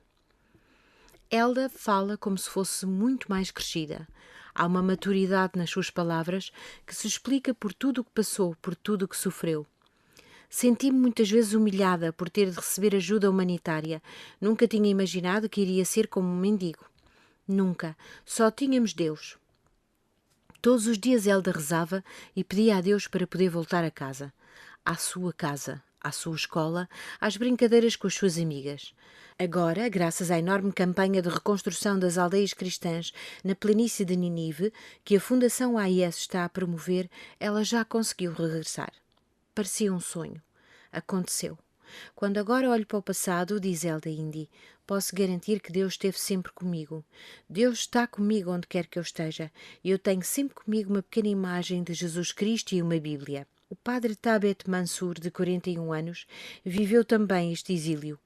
Helga fala como se fosse muito mais crescida. Há uma maturidade nas suas palavras que se explica por tudo o que passou, por tudo o que sofreu. Senti-me muitas vezes humilhada por ter de receber ajuda humanitária. Nunca tinha imaginado que iria ser como um mendigo. Nunca. Só tínhamos Deus. Todos os dias Helga rezava e pedia a Deus para poder voltar a casa. À sua casa, à sua escola, às brincadeiras com as suas amigas. Agora, graças à enorme campanha de reconstrução das aldeias cristãs na planície de Nínive, que a Fundação AIS está a promover, ela já conseguiu regressar. Parecia um sonho. Aconteceu. Quando agora olho para o passado, diz Helga Indy, posso garantir que Deus esteve sempre comigo. Deus está comigo onde quer que eu esteja, e eu tenho sempre comigo uma pequena imagem de Jesus Cristo e uma Bíblia. O padre Tabet Mansour, de 41 anos, viveu também este exílio.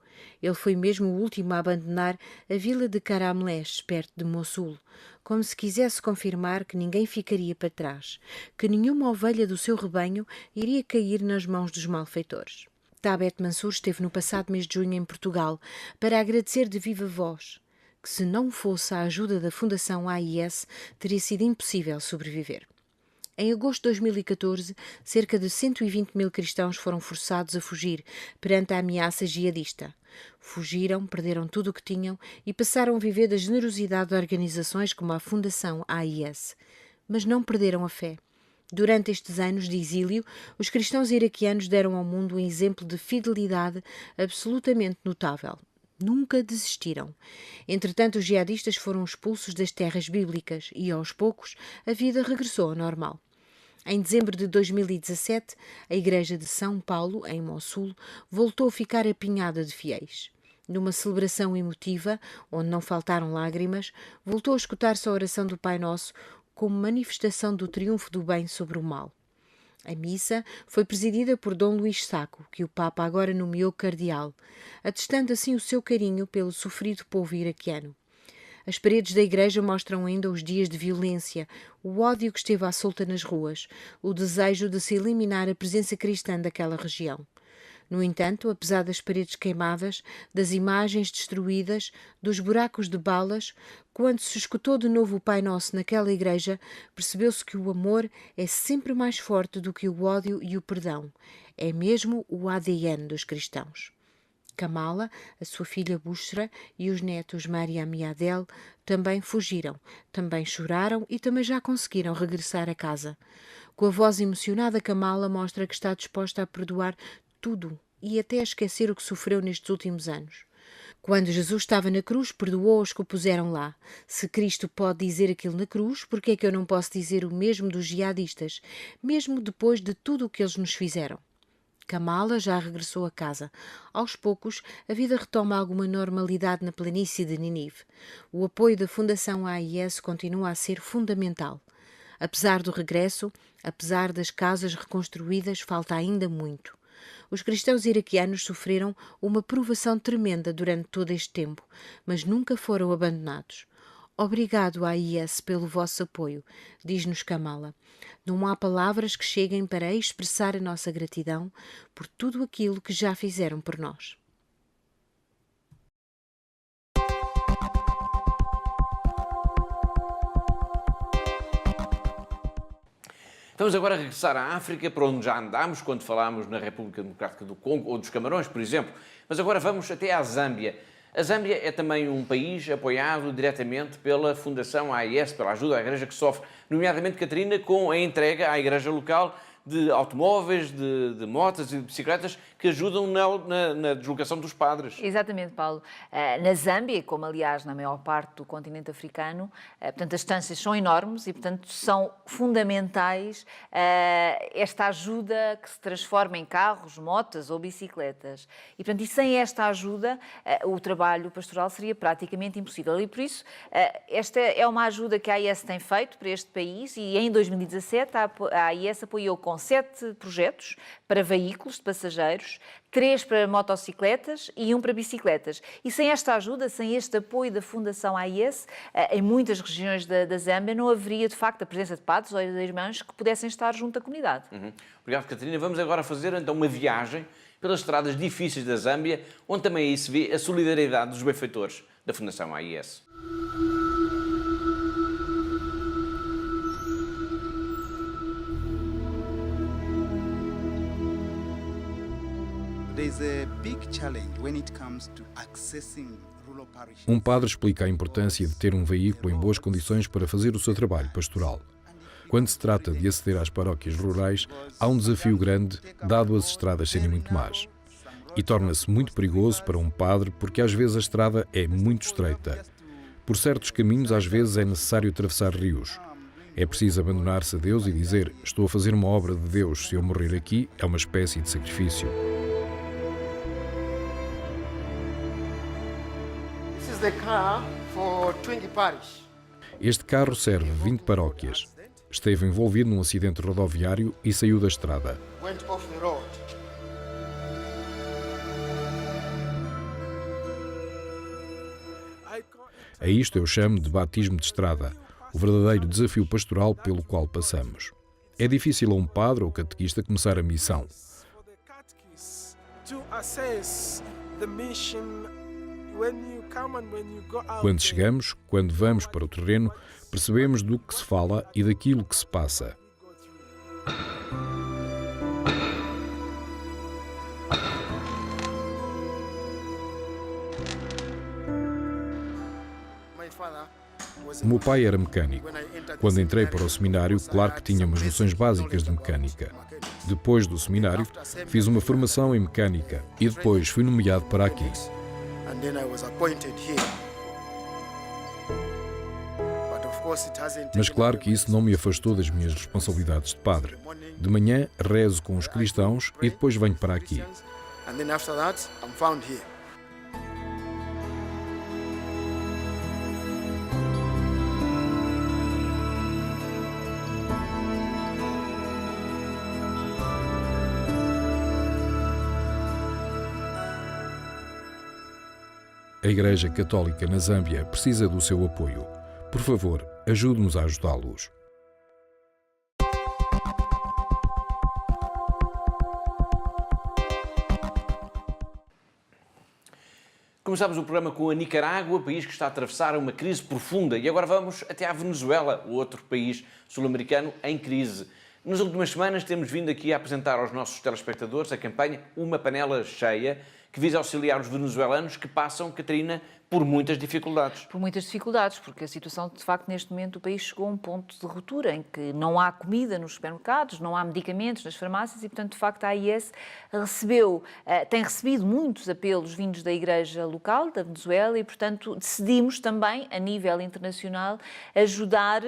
Ele foi mesmo o último a abandonar a vila de Karamlesh, perto de Mossul, como se quisesse confirmar que ninguém ficaria para trás, que nenhuma ovelha do seu rebanho iria cair nas mãos dos malfeitores. Tabet Mansour esteve no passado mês de junho em Portugal para agradecer de viva voz que, se não fosse a ajuda da Fundação AIS, teria sido impossível sobreviver. Em agosto de 2014, cerca de 120 mil cristãos foram forçados a fugir perante a ameaça jihadista. Fugiram, perderam tudo o que tinham e passaram a viver da generosidade de organizações como a Fundação AIS. Mas não perderam a fé. Durante estes anos de exílio, os cristãos iraquianos deram ao mundo um exemplo de fidelidade absolutamente notável. Nunca desistiram. Entretanto, os jihadistas foram expulsos das terras bíblicas e, aos poucos, a vida regressou ao normal. Em dezembro de 2017, a Igreja de São Paulo, em Mossul, voltou a ficar apinhada de fiéis. Numa celebração emotiva, onde não faltaram lágrimas, voltou a escutar-se a oração do Pai Nosso como manifestação do triunfo do bem sobre o mal. A missa foi presidida por Dom Luís Sacco, que o Papa agora nomeou cardeal, atestando assim o seu carinho pelo sofrido povo iraquiano. As paredes da igreja mostram ainda os dias de violência, o ódio que esteve à solta nas ruas, o desejo de se eliminar a presença cristã daquela região. No entanto, apesar das paredes queimadas, das imagens destruídas, dos buracos de balas, quando se escutou de novo o Pai Nosso naquela igreja, percebeu-se que o amor é sempre mais forte do que o ódio e o perdão. É mesmo o ADN dos cristãos. Kamala, a sua filha Bushra e os netos Mariam e Adel também fugiram, também choraram e também já conseguiram regressar a casa. Com a voz emocionada, Kamala mostra que está disposta a perdoar tudo e até a esquecer o que sofreu nestes últimos anos. Quando Jesus estava na cruz, perdoou os que o puseram lá. Se Cristo pode dizer aquilo na cruz, por que é que eu não posso dizer o mesmo dos jihadistas, mesmo depois de tudo o que eles nos fizeram? Kamala já regressou a casa. Aos poucos, a vida retoma alguma normalidade na planície de Nínive. O apoio da Fundação AIS continua a ser fundamental. Apesar do regresso, apesar das casas reconstruídas, falta ainda muito. Os cristãos iraquianos sofreram uma provação tremenda durante todo este tempo, mas nunca foram abandonados. Obrigado, AIS, pelo vosso apoio, diz-nos Kamala. Não há palavras que cheguem para expressar a nossa gratidão por tudo aquilo que já fizeram por nós.
Vamos agora regressar à África, para onde já andámos quando falámos na República Democrática do Congo ou dos Camarões, por exemplo. Mas agora vamos até à Zâmbia. A Zâmbia é também um país apoiado diretamente pela Fundação AIS, pela ajuda à Igreja que sofre, nomeadamente, Catarina, com a entrega à Igreja local de automóveis, de motas e de bicicletas que ajudam na deslocação dos padres.
Exatamente, Paulo. Na Zâmbia, como aliás na maior parte do continente africano, portanto, as distâncias são enormes e, portanto, são fundamentais esta ajuda que se transforma em carros, motas ou bicicletas. E, portanto, e sem esta ajuda, o trabalho pastoral seria praticamente impossível. E, por isso, esta é uma ajuda que a AIS tem feito para este país e, em 2017, a AIS apoiou com 7 projetos para veículos de passageiros, 3 para motocicletas e 1 para bicicletas. E sem esta ajuda, sem este apoio da Fundação AIS, em muitas regiões da Zâmbia não haveria, de facto, a presença de padres ou de irmãos que pudessem estar junto da comunidade.
Obrigado, Catarina. Vamos agora fazer, então, uma viagem pelas estradas difíceis da Zâmbia, onde também aí se vê a solidariedade dos benfeitores da Fundação AIS.
Um padre explica a importância de ter um veículo em boas condições para fazer o seu trabalho pastoral. Quando se trata de aceder às paróquias rurais, há um desafio grande, dado as estradas serem muito más. E torna-se muito perigoso para um padre porque às vezes a estrada é muito estreita. Por certos caminhos, às vezes é necessário atravessar rios. É preciso abandonar-se a Deus e dizer: estou a fazer uma obra de Deus, se eu morrer aqui, é uma espécie de sacrifício. Este carro serve 20 paróquias. Esteve envolvido num acidente rodoviário e saiu da estrada. A isto eu chamo de batismo de estrada, o verdadeiro desafio pastoral pelo qual passamos. É difícil a um padre ou catequista começar a missão. Quando chegamos, quando vamos para o terreno, percebemos do que se fala e daquilo que se passa. O meu pai era mecânico. Quando entrei para o seminário, claro que tinha umas noções básicas de mecânica. Depois do seminário, fiz uma formação em mecânica e depois fui nomeado para aqui. Mas claro que isso não me afastou das minhas responsabilidades de padre. De manhã rezo com os cristãos e depois venho para aqui. A Igreja Católica na Zâmbia precisa do seu apoio. Por favor, ajude-nos a ajudá-los.
Começámos o programa com a Nicarágua, país que está a atravessar uma crise profunda. E agora vamos até à Venezuela, o outro país sul-americano em crise. Nas últimas semanas temos vindo aqui a apresentar aos nossos telespectadores a campanha Uma Panela Cheia, que visa auxiliar os venezuelanos que passam, Catarina, por muitas dificuldades.
Por muitas dificuldades, porque a situação, de facto, neste momento, o país chegou a um ponto de ruptura em que não há comida nos supermercados, não há medicamentos nas farmácias e, portanto, de facto, a AIS tem recebido muitos apelos vindos da Igreja local, da Venezuela, e, portanto, decidimos também, a nível internacional, ajudar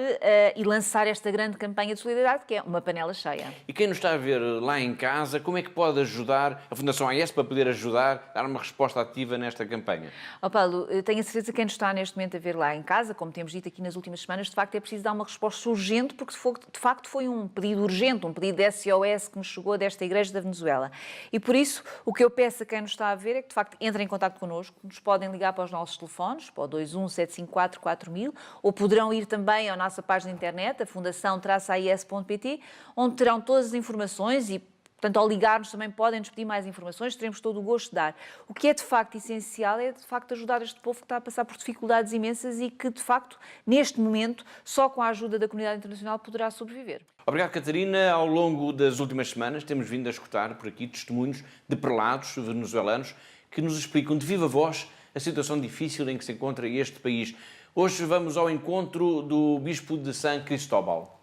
e lançar esta grande campanha de solidariedade, que é Uma Panela Cheia.
E quem nos está a ver lá em casa, como é que pode ajudar a Fundação AIS para poder ajudar, dar uma resposta ativa nesta campanha?
Paulo, tenho a certeza que quem nos está neste momento a ver lá em casa, como temos dito aqui nas últimas semanas, de facto é preciso dar uma resposta urgente, porque de facto foi um pedido urgente, um pedido de SOS que nos chegou desta Igreja da Venezuela. E por isso, o que eu peço a quem nos está a ver é que de facto entrem em contato connosco, nos podem ligar para os nossos telefones, para o 21 754 4000, ou poderão ir também à nossa página de internet, a fundação-ais.pt, onde terão todas as informações e portanto, ao ligar-nos também podem-nos pedir mais informações, teremos todo o gosto de dar. O que é de facto essencial é de facto ajudar este povo que está a passar por dificuldades imensas e que de facto, neste momento, só com a ajuda da comunidade internacional poderá sobreviver.
Obrigado, Catarina. Ao longo das últimas semanas temos vindo a escutar por aqui testemunhos de prelados venezuelanos que nos explicam de viva voz a situação difícil em que se encontra este país. Hoje vamos ao encontro do Bispo de San Cristóbal.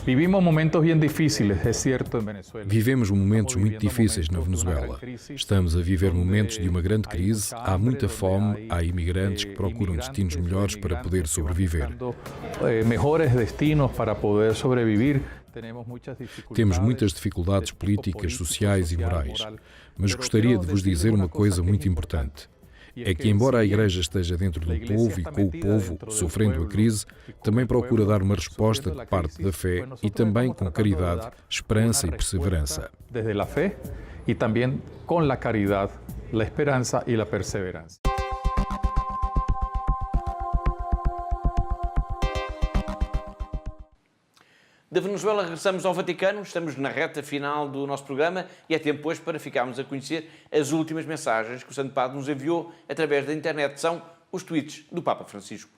Vivemos momentos bem difíceis, é certo, em Venezuela.
Vivemos momentos muito difíceis na Venezuela. Estamos a viver momentos de uma grande crise, há muita fome, há imigrantes que procuram destinos melhores para poder sobreviver.
Melhores destinos para poder sobreviver.
Temos muitas dificuldades políticas, sociais e morais, mas gostaria de vos dizer uma coisa muito importante. É que, embora a Igreja esteja dentro do povo e com o povo, sofrendo a crise, também procura dar uma resposta de parte da fé e também com caridade, esperança e perseverança.
Desde a fé e também com a caridade, a esperança e a perseverança.
Da Venezuela regressamos ao Vaticano, estamos na reta final do nosso programa e é tempo hoje para ficarmos a conhecer as últimas mensagens que o Santo Padre nos enviou através da internet. São os tweets do Papa Francisco.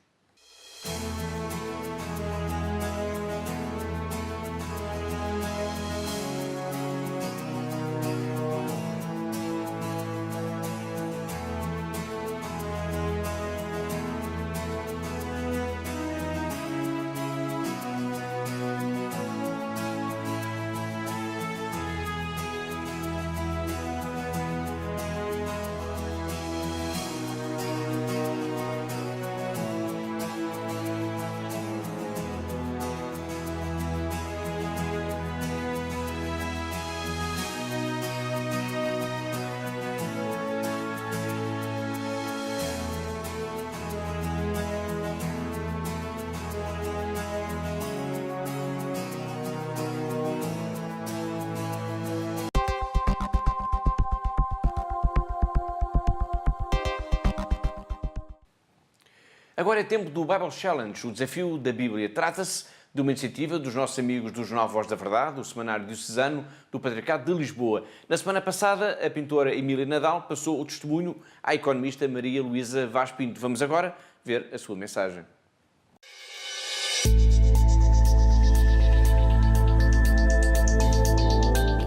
Agora é tempo do Bible Challenge, o desafio da Bíblia. Trata-se de uma iniciativa dos nossos amigos do Jornal Voz da Verdade, o semanário diocesano do Patriarcado de Lisboa. Na semana passada, a pintora Emília Nadal passou o testemunho à economista Maria Luísa Vaz Pinto. Vamos agora ver a sua mensagem.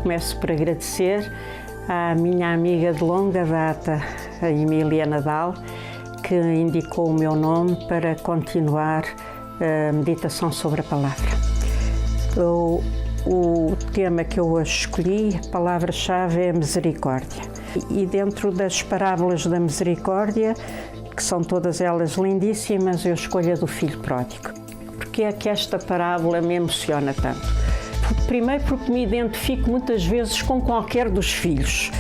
Começo por agradecer à minha amiga de longa data, a Emília Nadal, que indicou o meu nome para continuar a meditação sobre a palavra. O tema que eu escolhi, a palavra-chave é misericórdia. E dentro das parábolas da misericórdia, que são todas elas lindíssimas, eu escolho a do filho pródigo. Porque é que esta parábola me emociona tanto? Primeiro porque me identifico muitas vezes com qualquer dos filhos.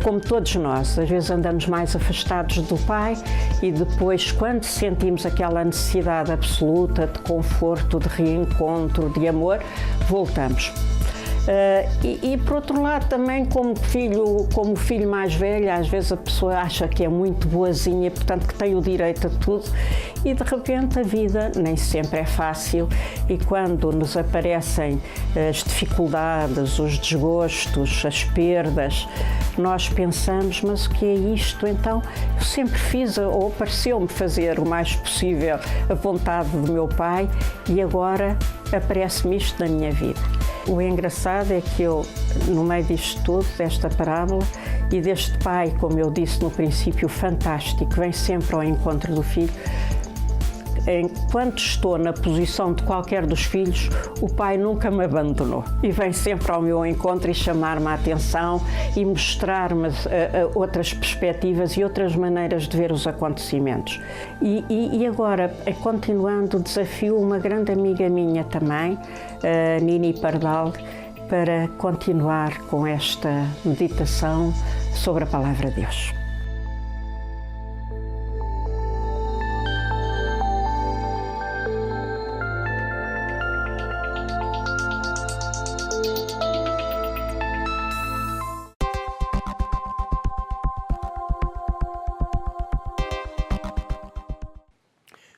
Como todos nós, às vezes andamos mais afastados do Pai e depois, quando sentimos aquela necessidade absoluta de conforto, de reencontro, de amor, voltamos. E por outro lado também como filho mais velho, às vezes a pessoa acha que é muito boazinha, portanto que tem o direito a tudo e de repente a vida nem sempre é fácil e quando nos aparecem as dificuldades, os desgostos, as perdas, nós pensamos, mas o que é isto? Então eu sempre fiz, ou pareceu-me fazer o mais possível a vontade do meu Pai e agora aparece-me isto na minha vida. O engraçado é que eu, no meio disto tudo, desta parábola e deste pai, como eu disse no princípio, fantástico, vem sempre ao encontro do filho, enquanto estou na posição de qualquer dos filhos, o pai nunca me abandonou e vem sempre ao meu encontro e chamar-me a atenção e mostrar-me outras perspectivas e outras maneiras de ver os acontecimentos. E agora, continuando o desafio, uma grande amiga minha também, a Nini Pardal, para continuar com esta meditação sobre a Palavra de Deus.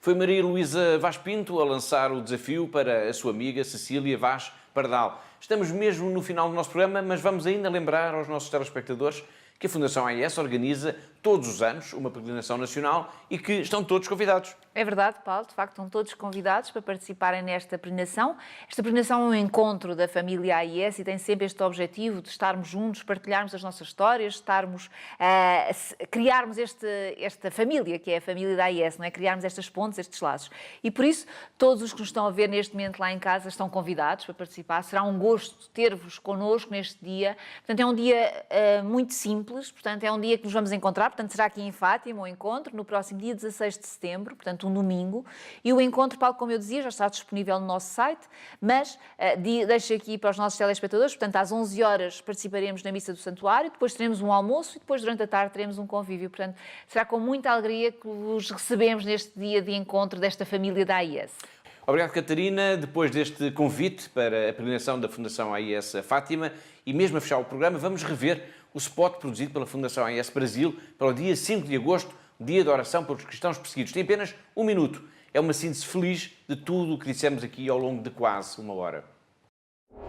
Foi Maria Luísa Vaz Pinto a lançar o desafio para a sua amiga Cecília Vaz Pardal. Estamos mesmo no final do nosso programa, mas vamos ainda lembrar aos nossos telespectadores que a Fundação AIS organiza todos os anos uma peregrinação nacional e que estão todos convidados.
É verdade, Paulo, de facto estão todos convidados para participarem nesta peregrinação. Esta peregrinação é um encontro da família AIS e tem sempre este objetivo de estarmos juntos, partilharmos as nossas histórias, criarmos esta família, que é a família da AIS, não é? Criarmos estas pontes, estes laços. E por isso, todos os que nos estão a ver neste momento lá em casa estão convidados para participar. Será um gosto ter-vos connosco neste dia. Portanto, é um dia muito simples, portanto, é um dia que nos vamos encontrar. Portanto, será aqui em Fátima o encontro, no próximo dia 16 de setembro, portanto, um domingo. E o encontro, Paulo, como eu dizia, já está disponível no nosso site, mas deixo aqui para os nossos telespectadores, portanto, às 11 horas participaremos na Missa do Santuário, depois teremos um almoço e depois, durante a tarde, teremos um convívio. Portanto, será com muita alegria que vos recebemos neste dia de encontro desta família da AIS.
Obrigado, Catarina. Depois deste convite para a peregrinação da Fundação AIS a Fátima e mesmo a fechar o programa, vamos rever o spot produzido pela Fundação AIS Brasil para o dia 5 de agosto, dia de oração pelos cristãos perseguidos. Tem apenas 1 minuto. É uma síntese feliz de tudo o que dissemos aqui ao longo de quase 1 hora.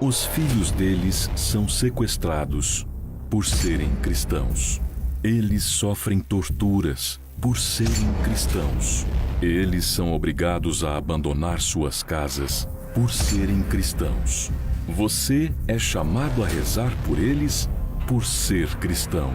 Os filhos deles são sequestrados por serem cristãos. Eles sofrem torturas por serem cristãos. Eles são obrigados a abandonar suas casas por serem cristãos. Você é chamado a rezar por eles por ser cristão.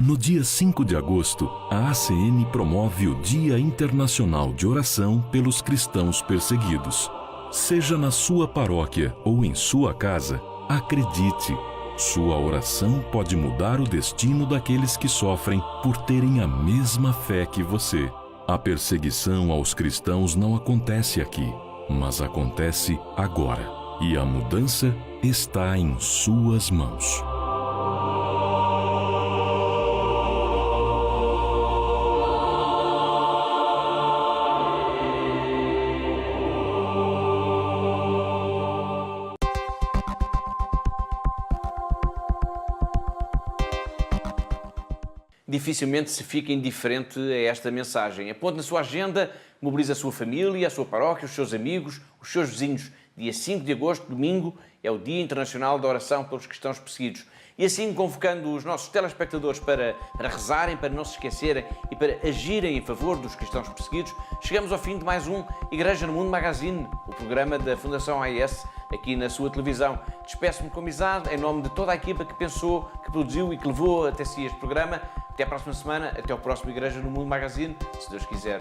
No dia 5 de agosto, a ACN promove o Dia Internacional de Oração pelos Cristãos Perseguidos. Seja na sua paróquia ou em sua casa, acredite, sua oração pode mudar o destino daqueles que sofrem por terem a mesma fé que você. A perseguição aos cristãos não acontece aqui, mas acontece agora. E a mudança está em suas mãos.
Dificilmente se fica indiferente a esta mensagem. Aponte na sua agenda, mobilize a sua família, a sua paróquia, os seus amigos, os seus vizinhos. Dia 5 de agosto, domingo, é o Dia Internacional da Oração pelos Cristãos Perseguidos. E assim, convocando os nossos telespectadores para rezarem, para não se esquecerem e para agirem em favor dos cristãos perseguidos, chegamos ao fim de mais um Igreja no Mundo Magazine, o programa da Fundação AIS, aqui na sua televisão. Despeço-me com amizade, em nome de toda a equipa que pensou, que produziu e que levou até si este programa. Até à próxima semana, até ao próximo Igreja no Mundo Magazine, se Deus quiser.